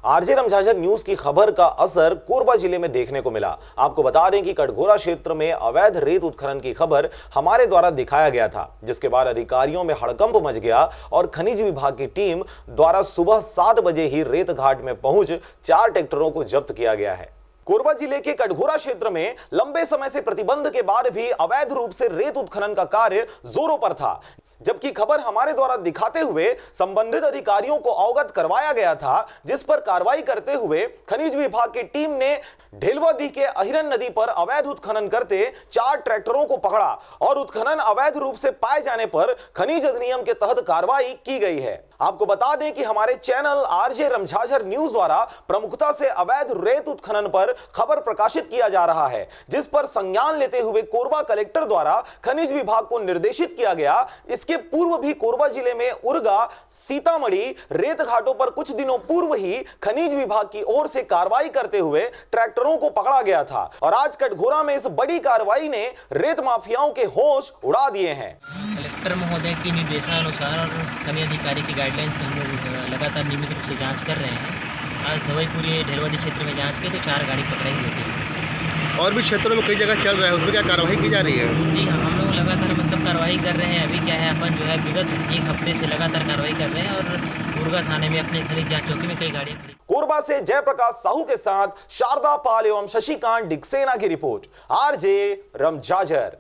RJ रमझाझर news की खबर का असर कोरबा जिले में देखने को मिला। आपको बता दें कि कटघोरा क्षेत्र में अवैध रेत उत्खनन की खबर हमारे द्वारा दिखाया गया था, जिसके बाद अधिकारियों में हड़कंप मच गया और खनिज विभाग की टीम द्वारा सुबह 7 बजे ही रेत घाट में पहुंच 4 ट्रैक्टरों को जब्त किया गया है। कोरबा जिले के कटघोरा क्षेत्र में लंबे समय से प्रतिबंध के बाद भी अवैध रूप से रेत उत्खनन का कार्य जोरों पर था, जबकि खबर हमारे द्वारा दिखाते हुए संबंधित अधिकारियों को अवगत करवाया गया था, जिस पर कार्रवाई करते हुए खनिज विभाग की टीम ने ढेलवादी के अहिरन नदी पर अवैध उत्खनन करते 4 ट्रैक्टरों को पकड़ा और उत्खनन अवैध रूप से पाए जाने पर खनिज अधिनियम के तहत कार्रवाई की गई है। आपको बता दें कि हमारे चैनल आरजे रमझाझर न्यूज द्वारा प्रमुखता से अवैध रेत उत्खनन पर खबर प्रकाशित किया जा रहा है, जिस पर संज्ञान लेते हुए कोरबा कलेक्टर द्वारा खनिज विभाग को निर्देशित किया गया। इसके पूर्व भी कोरबा जिले में उरगा, सीतामढ़ी रेत घाटों पर कुछ दिनों पूर्व ही खनिज विभाग की ओर से कार्रवाई करते हुए ट्रैक्टरों को पकड़ा गया था और आज कटघोरा में इस बड़ी कार्रवाई ने रेत माफियाओं के होश उड़ा दिए हैं। कलेक्टर महोदय की निर्देशानुसार और खनिज अधिकारी की गाइडलाइंस पर हम लोग लगातार नियमित रूप से जांच कर रहे हैं। आज दवाईपुरी ढेलवाडी क्षेत्र में जांच की तो 4 गाड़ी पकड़ाई गई थी। और भी क्षेत्रों में कई जगह चल रहा है, उसमें क्या कार्रवाई की जा रही है? जी हाँ, हम लोग लगातार कार्रवाई कर रहे हैं। अभी क्या है, अपन जो है विगत 1 हफ्ते से लगातार कार्रवाई कर रहे हैं और उरगा थाने में अपने खनिज जांच चौकी में कई गाड़ियां खड़ी। कोरबा से जयप्रकाश साहू के साथ शारदा पाल एवं शशिकांत डिक्सेना की रिपोर्ट, आरजे रमझाझर।